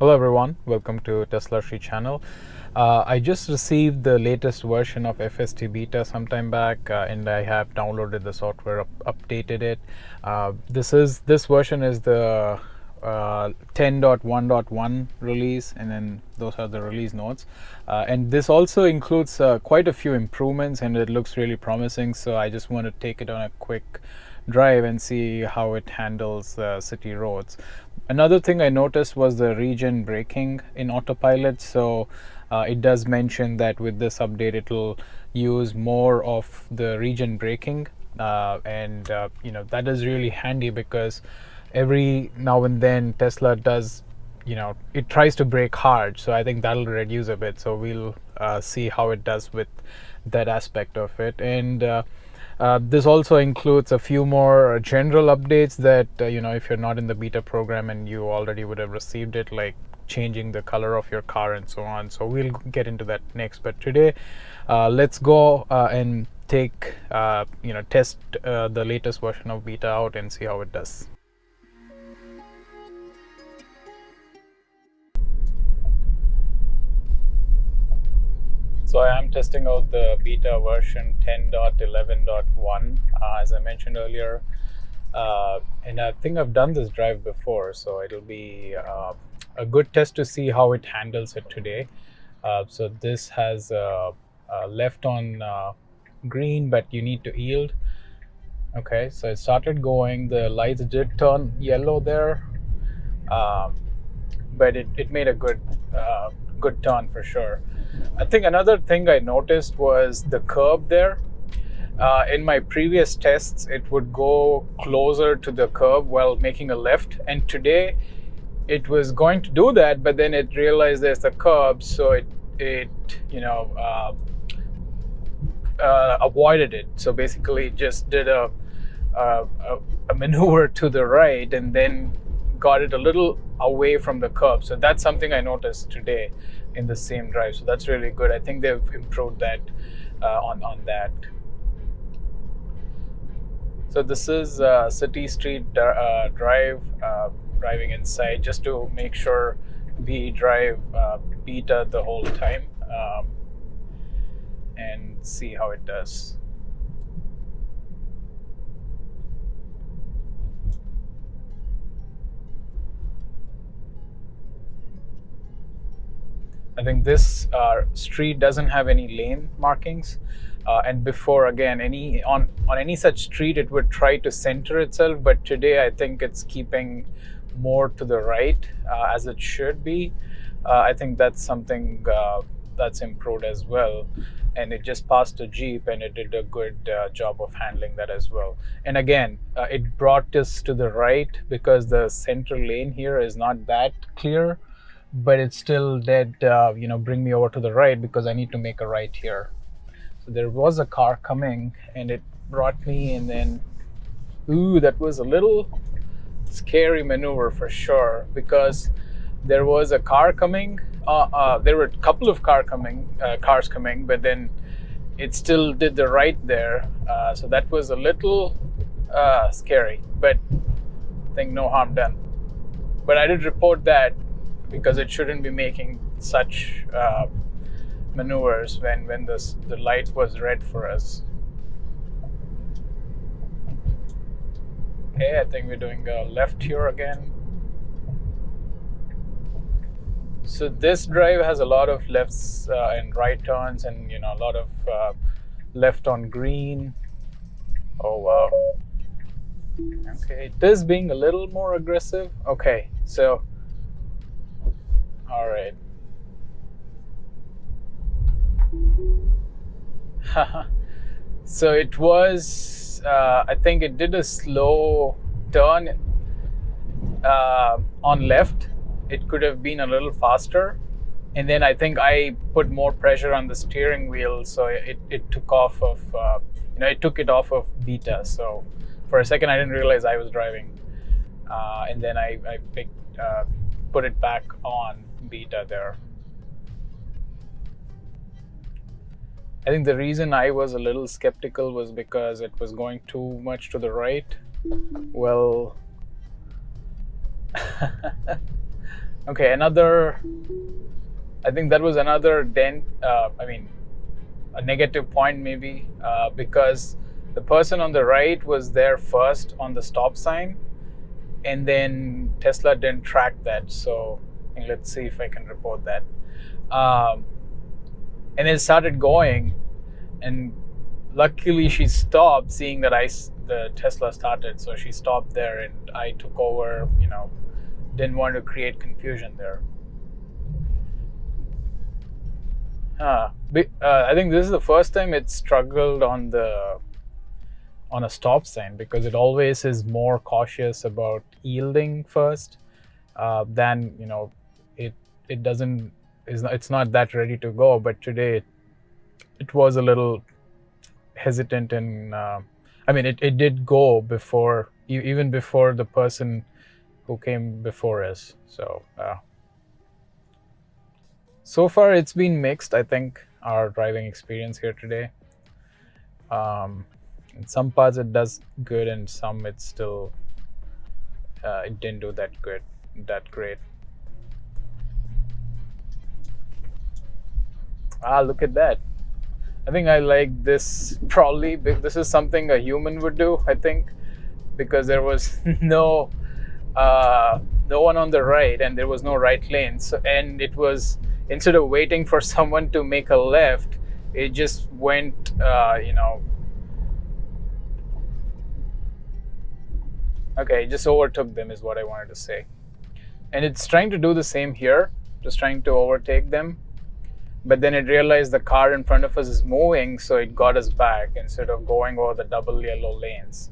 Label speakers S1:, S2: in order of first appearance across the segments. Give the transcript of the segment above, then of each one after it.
S1: Hello everyone, welcome to Tesla Shree channel. I just received the latest version of FSD beta sometime back, and I have downloaded the software, updated it. This version is the 10.1.1 release, and then those are the release notes. And this also includes quite a few improvements, and it looks really promising. So I just want to take it on a quick drive and see how it handles city roads. Another thing I noticed was the region braking in autopilot. So it does mention that with this update it'll use more of the region braking, and that is really handy because every now and then Tesla does, it tries to brake hard, so I think that'll reduce a bit. So we'll see how it does with that aspect of it. And this also includes a few more general updates that if you're not in the beta program and you already would have received it, like changing the color of your car and so on. So we'll get into that next, but today let's go and take test the latest version of beta out and see how it does. So I am testing out the beta version 10.11.1, as I mentioned earlier, and I think I've done this drive before, so it'll be a good test to see how it handles it today. So this has left on green, but you need to yield. Okay, so it started going. The lights did turn yellow there, but it made a good turn for sure. I think another thing I noticed was the curb there. In my previous tests, it would go closer to the curb while making a left, and today it was going to do that, but then it realized there's a curb, so it avoided it. So basically, it just did a maneuver to the right and then got it a little away from the curb. So that's something I noticed today in the same drive. So that's really good. I think they've improved that on that. So this is City Street Drive, driving inside just to make sure we drive beta the whole time and see how it does. I think this street doesn't have any lane markings, and before, again, on any such street it would try to center itself, but today I think it's keeping more to the right, as it should be. I think that's something that's improved as well, and it just passed a Jeep and it did a good job of handling that as well. And again, it brought us to the right because the center lane here is not that clear, but it still did bring me over to the right because I need to make a right here. So there was a car coming and it brought me, and then that was a little scary maneuver for sure, because there was a car coming. There were a couple of cars coming, but then it still did the right there. So that was a little scary, but I think no harm done. But I did report that because it shouldn't be making such maneuvers when the light was red for us. Okay, I think we're doing a left here again. So this drive has a lot of lefts and right turns, and a lot of left on green. Oh wow. Okay, it is being a little more aggressive. Okay, so all right. So it was, I think it did a slow turn on left. It could have been a little faster. And then I think I put more pressure on the steering wheel, so it took off of, it took it off of beta. So for a second I didn't realize I was driving. And then I put it back on beta there. I think the reason I was a little skeptical was because it was going too much to the right. Well, Okay, another. I think that was another dent. A negative point maybe, because the person on the right was there first on the stop sign, and then Tesla didn't track that. So let's see if I can report that. Um, and it started going, and luckily she stopped, seeing that the Tesla started. So she stopped there, and I took over. Didn't want to create confusion there. I think this is the first time it struggled on a stop sign, because it always is more cautious about yielding first, than it doesn't it's not that ready to go. But today it was a little hesitant, and it did go before, even before the person who came before us. So far it's been mixed, I think, our driving experience here today. In some parts it does good, and some it's still it didn't do that great. Look at that. I think I like this. Probably this is something a human would do, I think, because there was no one on the right, and there was no right lane. So, and it was, instead of waiting for someone to make a left, it just went, okay, it just overtook them is what I wanted to say. And it's trying to do the same here, just trying to overtake them. But then it realized the car in front of us is moving, so it got us back instead of going over the double yellow lanes.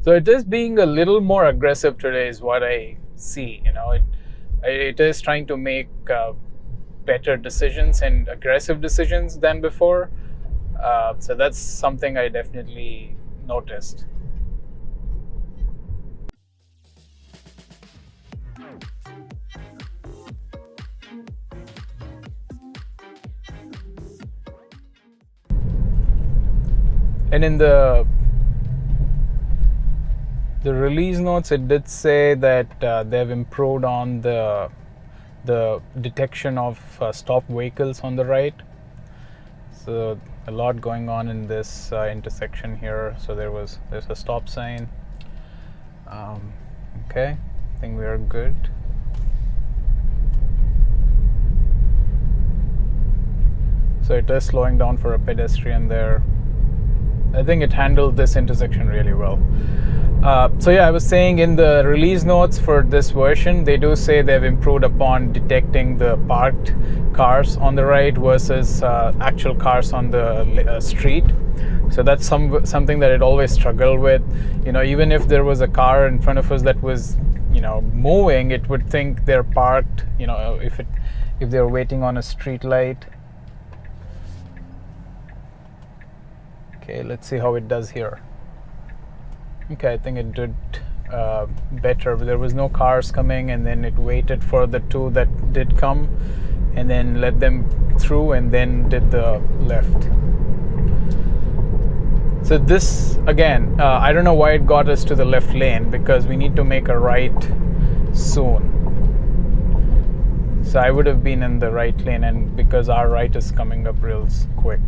S1: So it is being a little more aggressive today is what I see. It is trying to make better decisions and aggressive decisions than before. So that's something I definitely noticed. And in the release notes, it did say that they've improved on the detection of stopped vehicles on the right. So a lot going on in this intersection here. So there's a stop sign. Okay, I think we are good. So it is slowing down for a pedestrian there. I think it handled this intersection really well. So yeah, I was saying in the release notes for this version, they do say they've improved upon detecting the parked cars on the right versus actual cars on the street. So that's something that it always struggled with. Even if there was a car in front of us that was, moving, it would think they're parked. If they're waiting on a street light. Okay, let's see how it does here. Okay, I think it did better. There was no cars coming, and then it waited for the two that did come, and then let them through, and then did the left. So this, again, I don't know why it got us to the left lane, because we need to make a right soon. So I would have been in the right lane, and because our right is coming up real quick.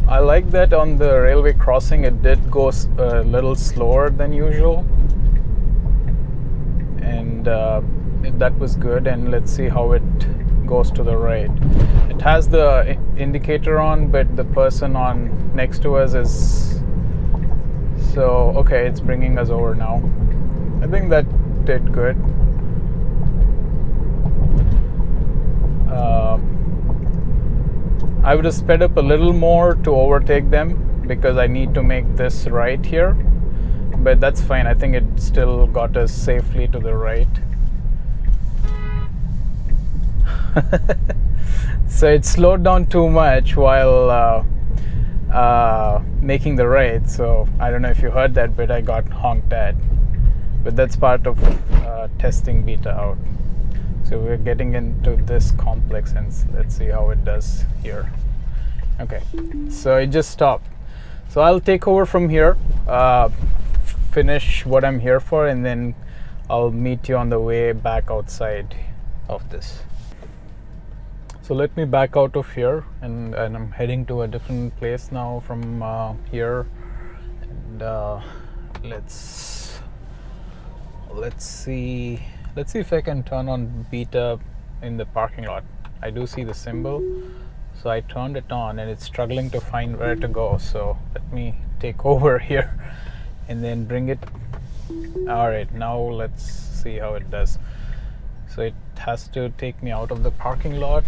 S1: I like that on the railway crossing it did go a little slower than usual, and that was good. And let's see how it goes to the right. It has the indicator on, but the person on next to us is, so okay, it's bringing us over now. I think that did good. I would have sped up a little more to overtake them, because I need to make this right here, but that's fine. I think it still got us safely to the right. So it slowed down too much while making the right. So I don't know if you heard that, but I got honked at. But that's part of testing beta out. So we're getting into this complex, and let's see how it does here. Okay, so it just stopped. So I'll take over from here, finish what I'm here for, and then I'll meet you on the way back outside of this. So let me back out of here, and I'm heading to a different place now from here. And let's see if I can turn on beta in the parking lot. I do see the symbol, so I turned it on and it's struggling to find where to go. So let me take over here and then bring it. All right, now let's see how it does. So it has to take me out of the parking lot.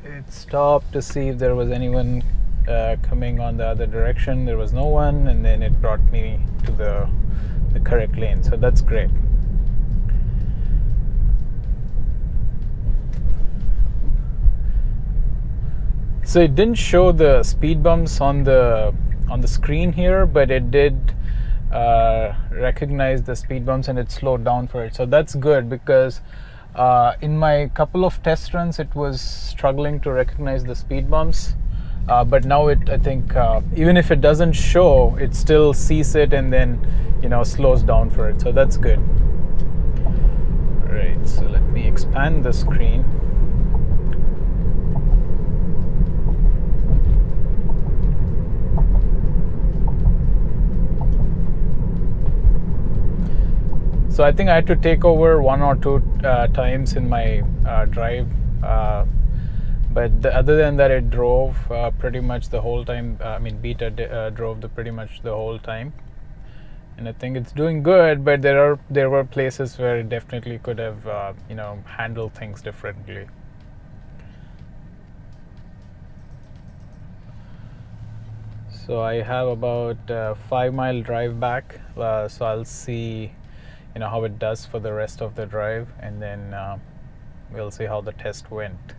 S1: It stopped to see if there was anyone coming on the other direction. There was no one, and then it brought me to the correct lane. So that's great. So it didn't show the speed bumps on the screen here, but it did recognize the speed bumps, and it slowed down for it. So that's good, because in my couple of test runs it was struggling to recognize the speed bumps, but now I think even if it doesn't show, it still sees it and then slows down for it. So that's good. Right, so let me expand the screen. So I think I had to take over 1 or 2 times in my drive, but other than that, it drove pretty much the whole time. Beta drove pretty much the whole time, and I think it's doing good. But there were places where it definitely could have handled things differently. So I have about a 5-mile drive back. So I'll see how it does for the rest of the drive, and then we'll see how the test went.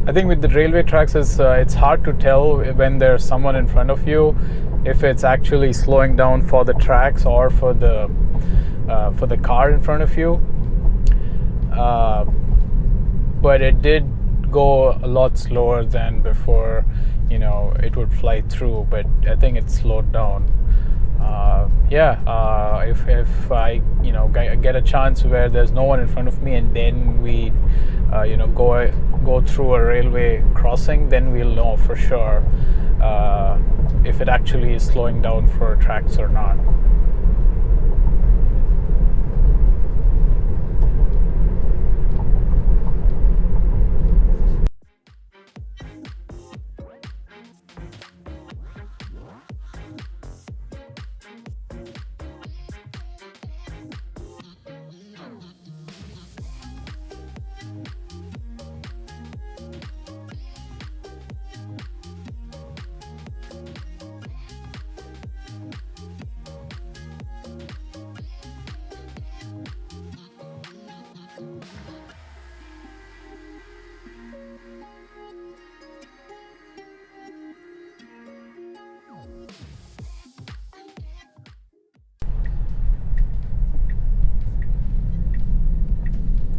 S1: I think with the railway tracks, it's hard to tell when there's someone in front of you, if it's actually slowing down for the tracks or for the car in front of you. But it did go a lot slower than before. It would fly through, but I think it slowed down. If I get a chance where there's no one in front of me, and then we go through a railway crossing, then we'll know for sure if it actually is slowing down for tracks or not.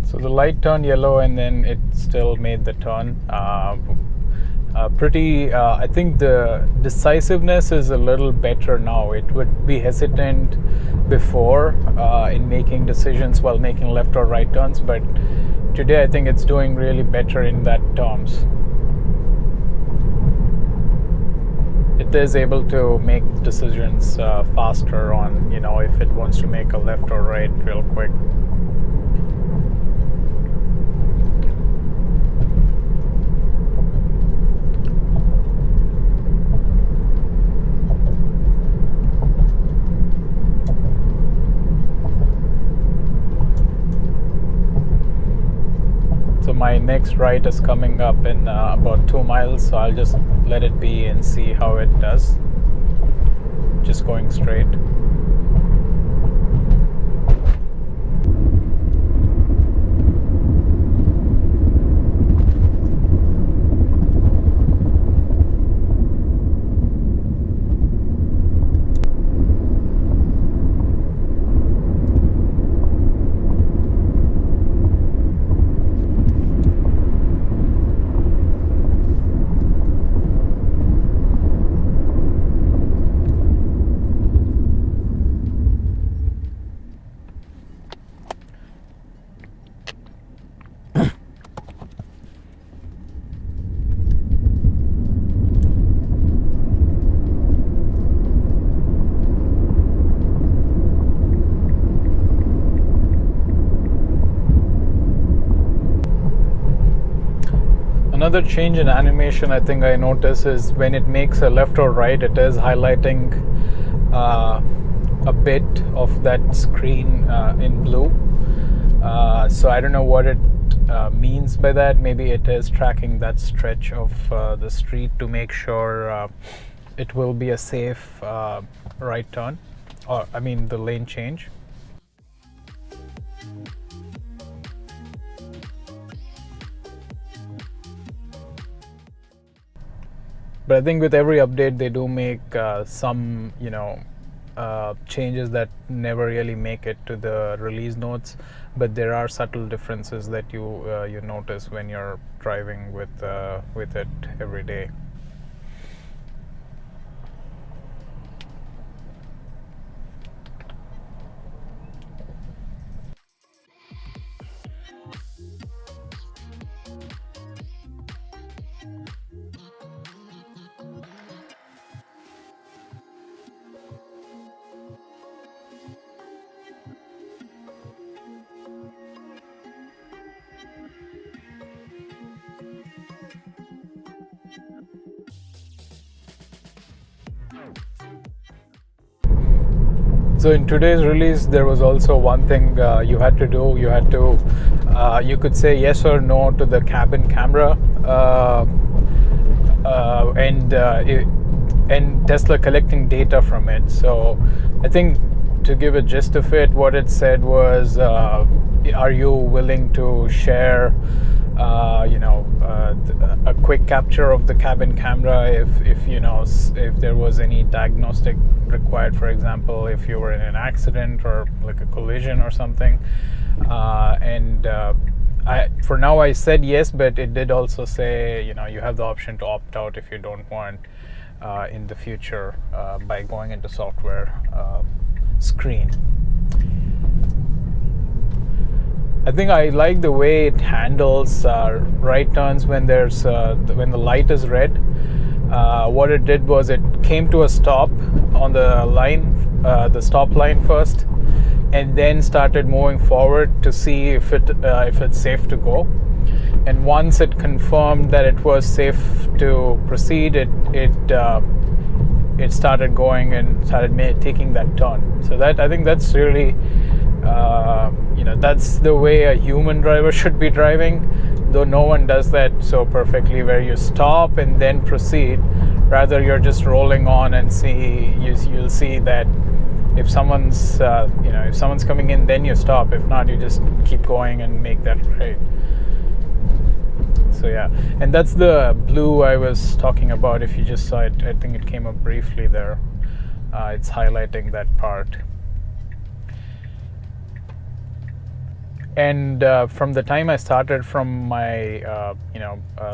S1: So the light turned yellow, and then it still made the turn. I think the decisiveness is a little better now. It would be hesitant before in making decisions while making left or right turns, but today I think it's doing really better in that terms. It is able to make decisions faster on, if it wants to make a left or right real quick. So my next right is coming up in about 2 miles, so I'll just let it be and see how it does. Just going straight. Another change in animation I think I notice is when it makes a left or right, it is highlighting a bit of that screen in blue. So I don't know what it means by that. Maybe it is tracking that stretch of the street to make sure it will be a safe right turn, or I mean the lane change. But I think with every update they do make some changes that never really make it to the release notes, but there are subtle differences that you notice when you're driving with it every day. So in today's release, there was also one thing you had to do. You could say yes or no to the cabin camera, and Tesla collecting data from it. So I think to give a gist of it, what it said was, are you willing to share a quick capture of the cabin camera if there was any diagnostic required, for example, if you were in an accident or like a collision or something. For now I said yes, but it did also say you have the option to opt out if you don't want in the future by going into software screen. I think I like the way it handles right turns when when the light is red. What it did was it came to a stop on the line, the stop line first, and then started moving forward to see if it's safe to go. And once it confirmed that it was safe to proceed, it started going and started taking that turn. So I think that's really that's the way a human driver should be driving, though no one does that so perfectly, where you stop and then proceed. Rather, you're just rolling on and you'll see that if someone's coming in, then you stop. If not, you just keep going and make that right. So yeah, and that's the blue I was talking about. If you just saw it, I think it came up briefly there. It's highlighting that part. And from the time I started from my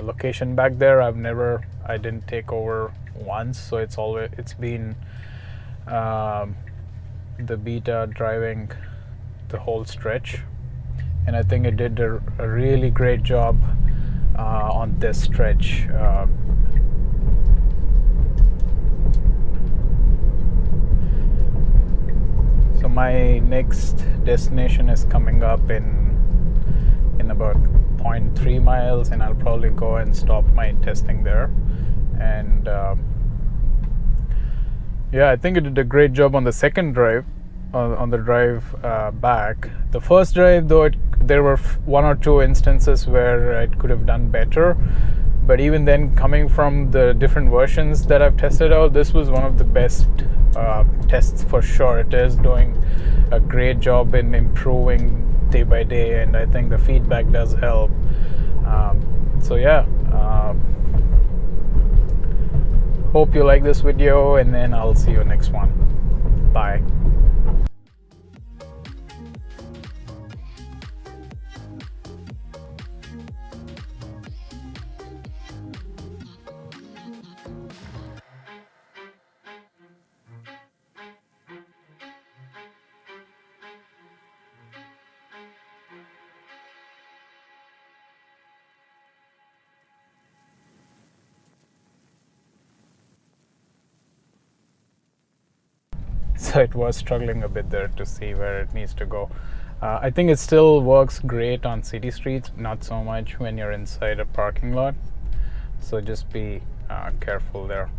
S1: location back there, I didn't take over once. So it's been the Beta driving the whole stretch, and I think it did a really great job on this stretch. So my next destination is coming up in about 0.3 miles, and I'll probably go and stop my testing there. And yeah, I think it did a great job on the second drive, on the drive back. The first drive, though, there were one or two instances where it could have done better. But even then, coming from the different versions that I've tested out, this was one of the best tests for sure. It is doing a great job in improving day by day, and I think the feedback does help. So yeah, hope you like this video, and then I'll see you next one. Bye. So it was struggling a bit there to see where it needs to go. I think it still works great on city streets, not so much when you're inside a parking lot. So just be careful there.